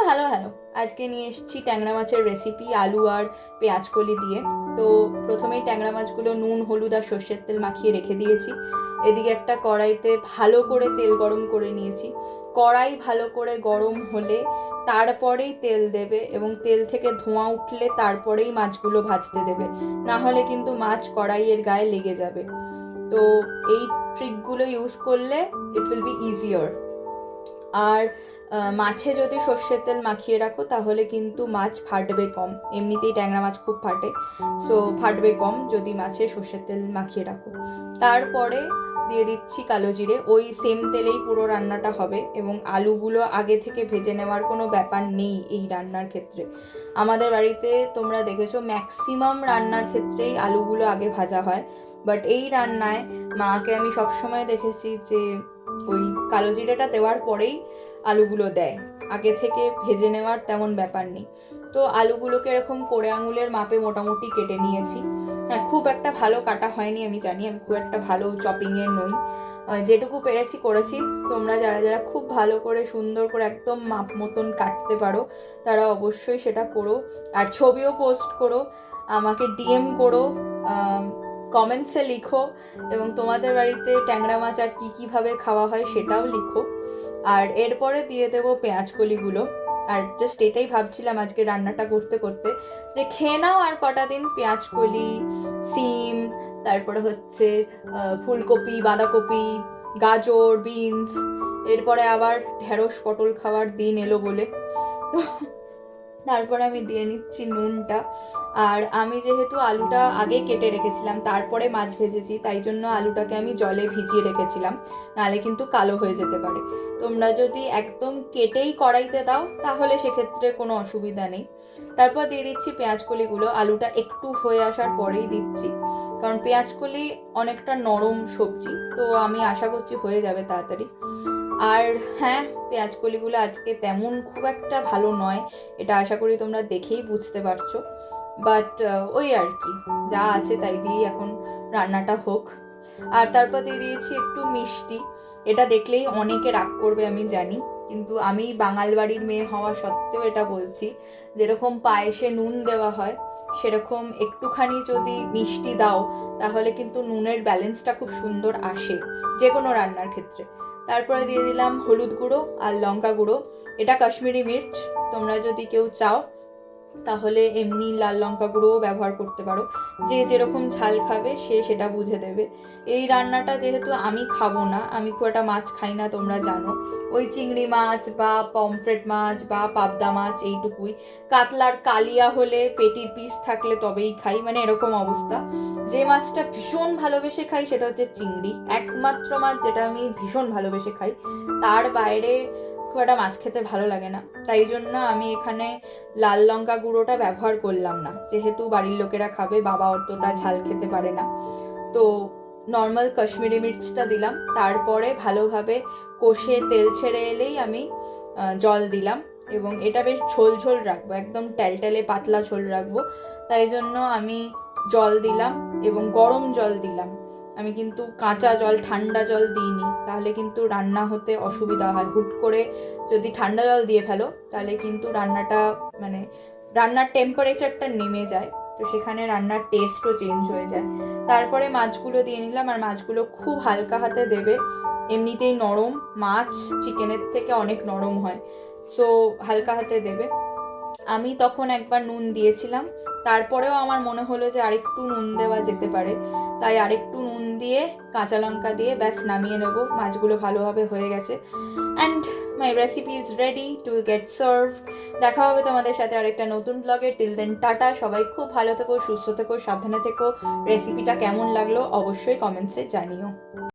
Hello আজকে নিয়ে এসেছি ট্যাংরা মাছের রেসিপি আলু আর পেঁয়াজকলি দিয়ে। তো প্রথমেই ট্যাংরা মাছগুলো নুন হলুদ আর সর্ষের তেল মাখিয়ে রেখে দিয়েছি। এদিকে একটা কড়াইতে ভালো করে তেল গরম করে নিয়েছি। কড়াই ভালো করে গরম হলে তারপরেই তেল দেবে এবং তেল থেকে ধোঁয়া উঠলে তারপরেই মাছগুলো ভাজতে দেবে, না হলে কিন্তু মাছ কড়াইয়ের গায়ে লেগে যাবে। তো এই ট্রিকগুলো ইউজ করলে ইট উইল বি ইজিয়ার। আর মাছে যদি সর্ষের তেল মাখিয়ে রাখো তাহলে কিন্তু মাছ ফাটবে কম, এমনিতেই ট্যাংরা মাছ খুব ফাটে, সো ফাটবে কম যদি মাছে সর্ষের তেল মাখিয়ে রাখো। তারপরে দিয়ে দিচ্ছি কালো জিরে, ওই সেম তেলেই পুরো রান্নাটা হবে এবং আলুগুলো আগে থেকে ভেজে নেওয়ার কোনো ব্যাপার নেই এই রান্নার ক্ষেত্রে। আমাদের বাড়িতে তোমরা দেখেছো ম্যাক্সিমাম রান্নার ক্ষেত্রেই আলুগুলো আগে ভাজা হয়, বাট এই রান্নায় মাকে আমি সবসময় দেখেছি যে ওই কালো জিরেটা দেওয়ার পরেই আলুগুলো দেয়, আগে থেকে ভেজে নেওয়ার তেমন ব্যাপার নেই। তো আলুগুলোকে এরকম করে আঙুলের মাপে মোটামুটি কেটে নিয়েছি। হ্যাঁ, খুব একটা ভালো কাটা হয়নি, আমি জানি আমি খুব একটা ভালো চপিংয়ের নই, যেটুকু পেরেছি করেছি। তোমরা যারা যারা খুব ভালো করে সুন্দর করে একদম মাপ মতন কাটতে পারো তারা অবশ্যই সেটা করো, আর ছবিও পোস্ট করো, আমাকে ডিএম করো, কমেন্টসে লিখো এবং তোমাদের বাড়িতে ট্যাংরা মাছ আর কীভাবে খাওয়া হয় সেটাও লিখো। আর এরপরে দিয়ে দেবো পেঁয়াজকলিগুলো। আর জাস্ট এটাই ভাবছিলাম আজকে রান্নাটা করতে করতে যে খেয়ে নাও আর কটা দিন পেঁয়াজকলি, সিম, তারপরে হচ্ছে ফুলকপি, বাঁধাকপি, গাজর, বিনস, এরপরে আবার ঢেঁড়স পটল খাওয়ার দিন এলো বলে। তারপর আমি দিয়ে নিচ্ছি নুনটা। আর আমি যেহেতু আলুটা আগে কেটে রেখেছিলাম তারপরে মাছ ভেজেছি, তাই জন্য আলুটাকে আমি জলে ভিজিয়ে রেখেছিলাম, নাহলে কিন্তু কালো হয়ে যেতে পারে। তোমরা যদি একদম কেটেই কড়াইতে দাও তাহলে সেক্ষেত্রে কোনো অসুবিধা নেই। তারপর দিয়ে দিচ্ছি পেঁয়াজকলিগুলো, আলুটা একটু হয়ে আসার পরেই দিচ্ছি, কারণ পেঁয়াজকলি অনেকটা নরম সবজি, তো আমি আশা করছি হয়ে যাবে তাড়াতাড়ি। আর হ্যাঁ, পেঁয়াজকলিগুলো আজকে তেমন খুব একটা ভালো নয়, এটা আশা করি তোমরা দেখেই বুঝতে পারছো, বাট ওই আর কি, যা আছে তাই দিয়েই এখন রান্নাটা হোক। আর তারপর দিয়ে দিয়েছি একটু মিষ্টি। এটা দেখলেই অনেকে রাগ করবে আমি জানি, কিন্তু আমি বাঙাল বাড়ির মেয়ে হওয়া সত্ত্বেও এটা বলছি, যেরকম পায়েসে নুন দেওয়া হয় সেরকম একটুখানি যদি মিষ্টি দাও তাহলে কিন্তু নুনের ব্যালেন্সটা খুব সুন্দর আসে যে কোনো রান্নার ক্ষেত্রে। তারপরে দিয়ে দিলাম হলুদ গুঁড়ো আর লঙ্কা গুঁড়ো, এটা কাশ্মীরি মির্চ, তোমরা যদি কেউ চাও তাহলে এমনি লাল লঙ্কা গুঁড়োও ব্যবহার করতে পারো, যে যেরকম ঝাল খাবে সে সেটা বুঝে দেবে। এই রান্নাটা যেহেতু আমি খাবো না, আমি খুব একটা মাছ খাই না তোমরা জানো, ওই চিংড়ি মাছ বা পমফ্রেট মাছ বা পাবদা মাছ এইটুকুই, কাতলার কালিয়া হলে পেটির পিস থাকলে তবেই খাই, মানে এরকম অবস্থা। যে মাছটা ভীষণ ভালোবেসে খাই সেটা হচ্ছে চিংড়ি, একমাত্র মাছ যেটা আমি ভীষণ ভালোবেসে খাই, তার বাইরে খুব একটা মাছ খেতে ভালো লাগে না। তাই জন্য আমি এখানে লাল লঙ্কা গুঁড়োটা ব্যবহার করলাম না, যেহেতু বাড়ির লোকেরা খাবে, বাবা অতটা ঝাল খেতে পারে না, তো নর্মাল কাশ্মীরি মির্চটা দিলাম। তারপরে ভালোভাবে কষে তেল ছেড়ে এলেই আমি জল দিলাম এবং এটা বেশ ঝোল ঝোল রাখবো, একদম টেলটেলে পাতলা ঝোল রাখবো, তাই জন্য আমি জল দিলাম এবং গরম জল দিলাম। আমি কিন্তু কাঁচা জল, ঠান্ডা জল দিইনি, তাহলে কিন্তু রান্না হতে অসুবিধা হয়। হুট করে যদি ঠান্ডা জল দিয়ে ফেলো তাহলে কিন্তু রান্নাটা মানে রান্নার টেম্পারেচারটা নেমে যায়, তো সেখানে রান্নার টেস্টও চেঞ্জ হয়ে যায়। তারপরে মাছগুলো দিয়ে নিলাম, আর মাছগুলো খুব হালকা হাতে দেবে, এমনিতেই নরম মাছ চিকেনের থেকে অনেক নরম হয়, সো হালকা হাতে দেবে। আমি তখন একবার নুন দিয়েছিলাম, তারপরেও আমার মনে হলো যে আরেকটু নুন দেওয়া যেতে পারে, তাই আরেকটু নুন দিয়ে কাঁচা লঙ্কা দিয়ে ব্যাস নামিয়ে নেবো। মাছগুলো ভালোভাবে হয়ে গেছে and my recipe is ready to get serve. দেখা হবে তোমাদের সাথে আরেকটা নতুন ব্লগে। টিল দেন টাটা, সবাই খুব ভালো থেকো, সুস্থ থেকো, সাবধানে থেকো। রেসিপিটা কেমন লাগলো অবশ্যই কমেন্টসে জানিও।